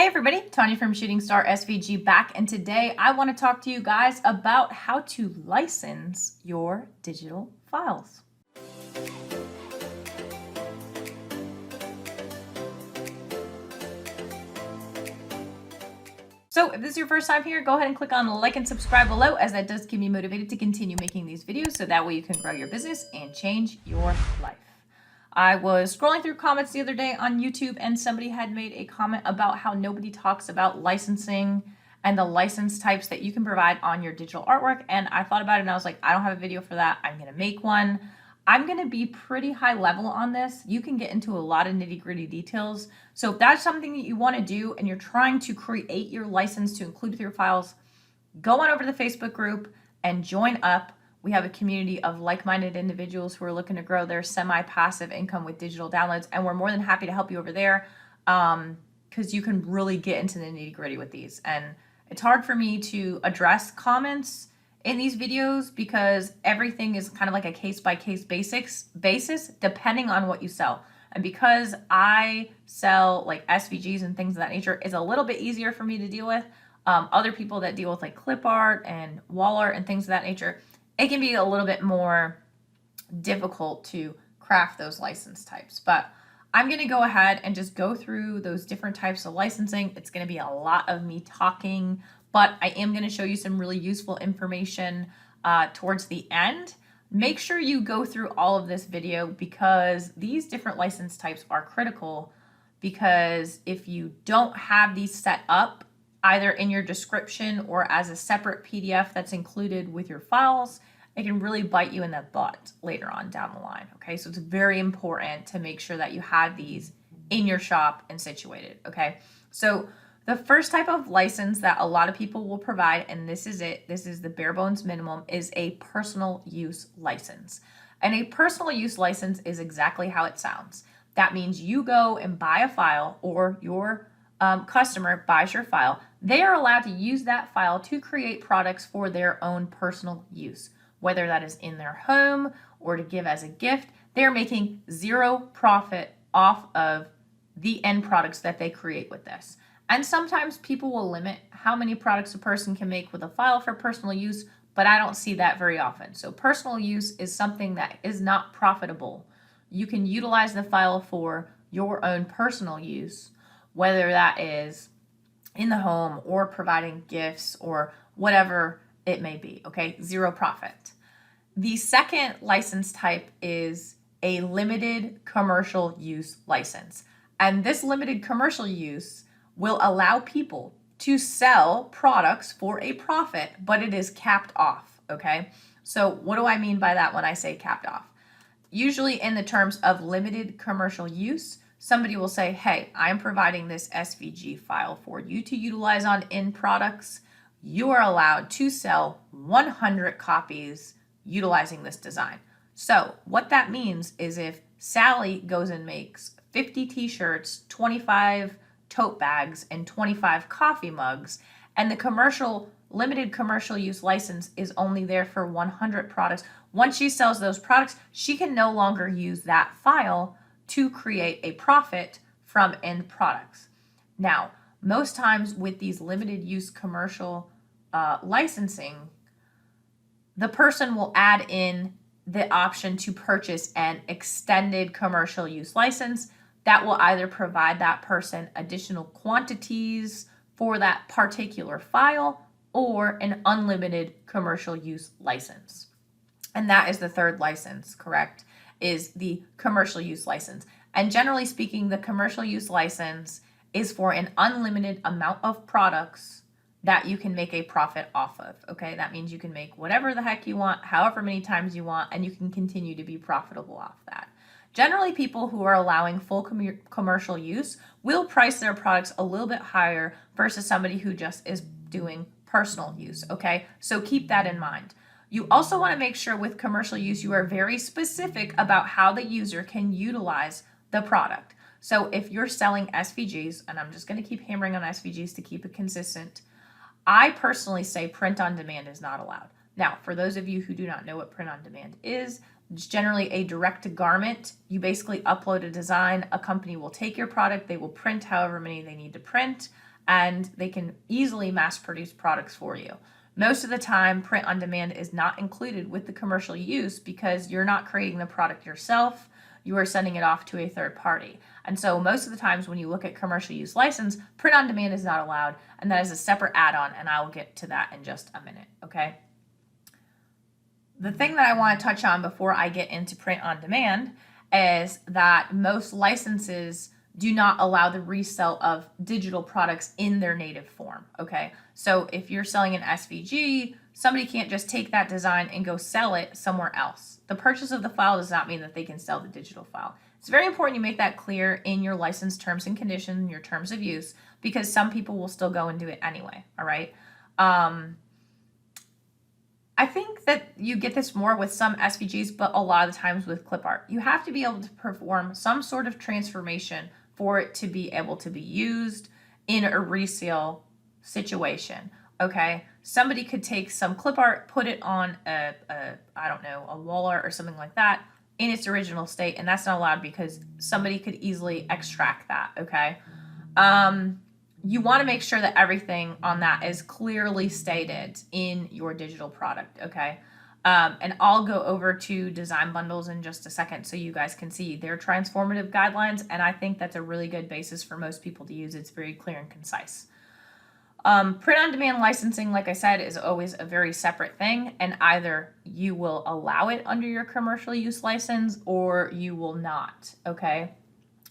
Hey everybody, Tanya from Shooting Star SVG back, and today I want to talk to you guys about how to license your digital files. So if this is your first time here, go ahead and click on like and subscribe below, as that does keep me motivated to continue making these videos so that way you can grow your business and change your life. I was scrolling through comments the other day on YouTube, and somebody had made a comment about how nobody talks about licensing and the license types that you can provide on your digital artwork. And I thought about it and I was like, I don't have a video for that. I'm going to make one. I'm going to be pretty high level on this. You can get into a lot of nitty-gritty details. So if that's something that you want to do and you're trying to create your license to include with your files, go on over to the Facebook group and join up. We have a community of like-minded individuals who are looking to grow their semi-passive income with digital downloads, and we're more than happy to help you over there because you can really get into the nitty-gritty with these. And it's hard for me to address comments in these videos because everything is kind of like a case-by-case basis depending on what you sell. And because I sell like SVGs and things of that nature, it's a little bit easier for me to deal with. Other people that deal with like clip art and wall art and things of that nature, it can be a little bit more difficult to craft those license types. But I'm going to go ahead and just go through those different types of licensing. It's going to be a lot of me talking, but I am going to show you some really useful information towards the end. Make sure you go through all of this video because these different license types are critical, because if you don't have these set up either in your description or as a separate PDF that's included with your files, it can really bite you in the butt later on down the line. Okay, so it's very important to make sure that you have these in your shop and situated. Okay, so the first type of license that a lot of people will provide, and this is it, this is the bare bones minimum, is a personal use license. And a personal use license is exactly how it sounds. That means you go and buy a file, or your customer buys your file. They are allowed to use that file to create products for their own personal use, whether that is in their home or to give as a gift. They're making zero profit off of the end products that they create with this. And sometimes people will limit how many products a person can make with a file for personal use, but I don't see that very often. So personal use is something that is not profitable. You can utilize the file for your own personal use, whether that is in the home or providing gifts or whatever it may be, okay? Zero profit. The second license type is a limited commercial use license. And this limited commercial use will allow people to sell products for a profit, but it is capped off, okay? So what do I mean by that when I say capped off? Usually in the terms of limited commercial use, somebody will say, hey, I'm providing this SVG file for you to utilize on end products. You are allowed to sell 100 copies utilizing this design. So what that means is if Sally goes and makes 50 t-shirts, 25 tote bags, and 25 coffee mugs, and the limited commercial use license is only there for 100 products, once she sells those products, she can no longer use that file to create a profit from end products. Now, most times with these limited use commercial licensing, the person will add in the option to purchase an extended commercial use license that will either provide that person additional quantities for that particular file or an unlimited commercial use license. And that is the third license, correct? Is the commercial use license. And generally speaking, the commercial use license is for an unlimited amount of products that you can make a profit off of, okay? That means you can make whatever the heck you want, however many times you want, and you can continue to be profitable off that. Generally, people who are allowing full commercial use will price their products a little bit higher versus somebody who just is doing personal use, okay? So keep that in mind. You also want to make sure with commercial use, you are very specific about how the user can utilize the product. So if you're selling SVGs, and I'm just going to keep hammering on SVGs to keep it consistent, I personally say print on demand is not allowed. Now, for those of you who do not know what print on demand is, it's generally a direct to garment. You basically upload a design, a company will take your product, they will print however many they need to print, and they can easily mass produce products for you. Most of the time, print on demand is not included with the commercial use because you're not creating the product yourself. You are sending it off to a third party. And so most of the times when you look at commercial use license, print on demand is not allowed, and that is a separate add-on, and I will get to that in just a minute, okay? The thing that I want to touch on before I get into print on demand is that most licenses do not allow the resale of digital products in their native form, okay? So if you're selling an SVG, somebody can't just take that design and go sell it somewhere else. The purchase of the file does not mean that they can sell the digital file. It's very important you make that clear in your license terms and conditions, your terms of use, because some people will still go and do it anyway, all right? I think that you get this more with some SVGs, but a lot of the times with clip art. You have to be able to perform some sort of transformation for it to be able to be used in a resale situation, okay? Somebody could take some clip art, put it on I don't know, a wall art or something like that in its original state, and that's not allowed because somebody could easily extract that, okay? You want to make sure that everything on that is clearly stated in your digital product, okay? And I'll go over to design bundles in just a second so you guys can see their transformative guidelines, and I think that's a really good basis for most people to use. It's very clear and concise. Print-on-demand licensing, like I said, is always a very separate thing, and either you will allow it under your commercial use license or you will not, okay?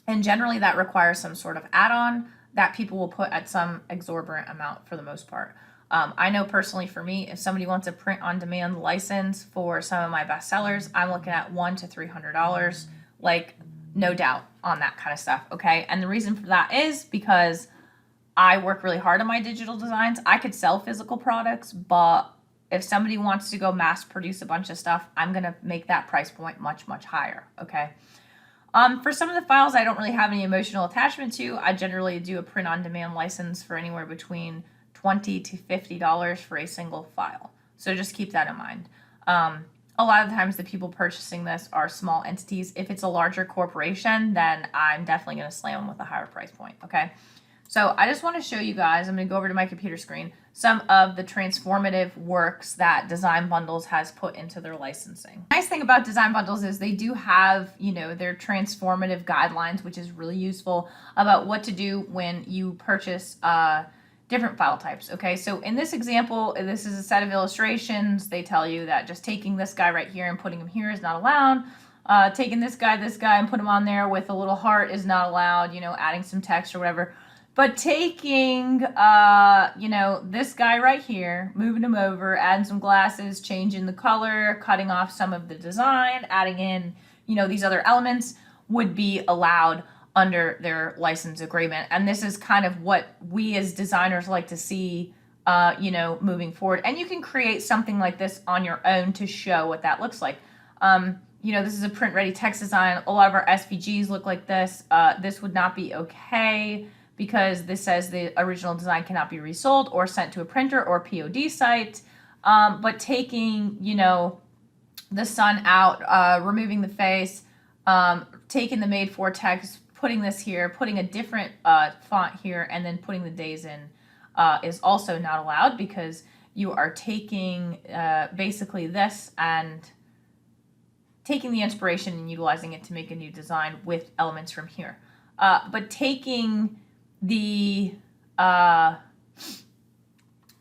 And generally that requires some sort of add-on that people will put at some exorbitant amount for the most part. I know personally for me, if somebody wants a print-on-demand license for some of my bestsellers, I'm looking at $100 to $300, like no doubt on that kind of stuff, okay? And the reason for that is because I work really hard on my digital designs. I could sell physical products, but if somebody wants to go mass produce a bunch of stuff, I'm gonna make that price point much, much higher, okay? For some of the files I don't really have any emotional attachment to, I generally do a print-on-demand license for anywhere between $20 to $50 for a single file. So just keep that in mind. A lot of the times the people purchasing this are small entities. If it's a larger corporation, then I'm definitely going to slam them with a higher price point, okay? So I just want to show you guys, I'm going to go over to my computer screen, some of the transformative works that Design Bundles has put into their licensing. The nice thing about Design Bundles is they do have, you know, their transformative guidelines, which is really useful about what to do when you purchase different file types, okay? So in this example, this is a set of illustrations. They tell you that just taking this guy right here and putting him here is not allowed. Taking this guy, and put him on there with a little heart is not allowed, you know, adding some text or whatever. But taking, you know, this guy right here, moving him over, adding some glasses, changing the color, cutting off some of the design, adding in, you know, these other elements would be allowed under their license agreement. And this is kind of what we as designers like to see, you know, moving forward. And you can create something like this on your own to show what that looks like. You know, this is a print-ready text design. A lot of our SVGs look like this. This would not be okay, because this says the original design cannot be resold or sent to a printer or POD site. But taking, you know, the sun out, removing the face, taking the made for text, putting this here, putting a different font here, and then putting the days in is also not allowed, because you are taking basically this and taking the inspiration and utilizing it to make a new design with elements from here. But taking the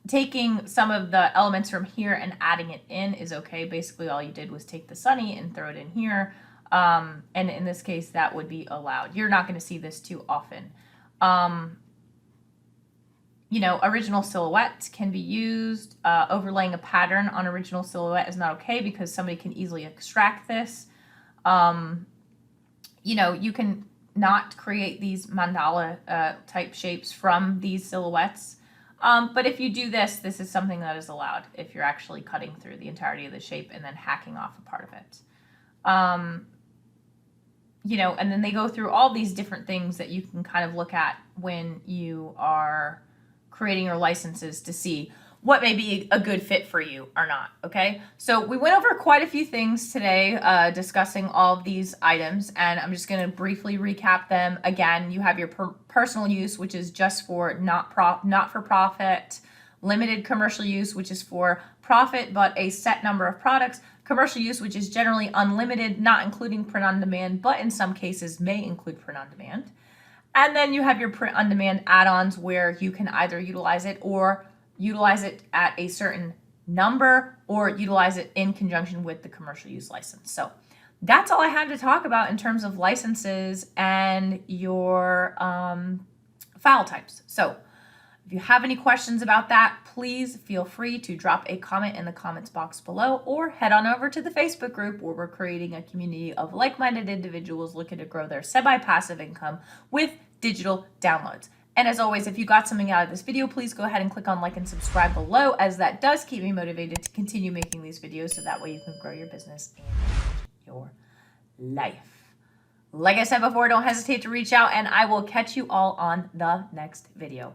taking some of the elements from here and adding it in is okay. Basically all you did was take the sunny and throw it in here, and in this case that would be allowed. You're not going to see this too often. You know, original silhouette can be used. Overlaying a pattern on original silhouette is not okay, because somebody can easily extract this. You know, you can not create these mandala type shapes from these silhouettes. But if you do this, this is something that is allowed if you're actually cutting through the entirety of the shape and then hacking off a part of it. You know, and then they go through all these different things that you can kind of look at when you are creating your licenses to see what may be a good fit for you or not, okay? So we went over quite a few things today, discussing all of these items, and I'm just going to briefly recap them. Again, you have your personal use, which is just for not-for-profit, limited commercial use, which is for profit but a set number of products, commercial use, which is generally unlimited, not including print on demand, but in some cases may include print on demand. And then you have your print on demand add-ons, where you can either utilize it at a certain number or utilize it in conjunction with the commercial use license. So that's all I have to talk about in terms of licenses and your file types. So if you have any questions about that, please feel free to drop a comment in the comments box below, or head on over to the Facebook group, where we're creating a community of like-minded individuals looking to grow their semi-passive income with digital downloads. And as always, if you got something out of this video, please go ahead and click on like and subscribe below, as that does keep me motivated to continue making these videos, so that way you can grow your business and your life. Like I said before, don't hesitate to reach out, and I will catch you all on the next video.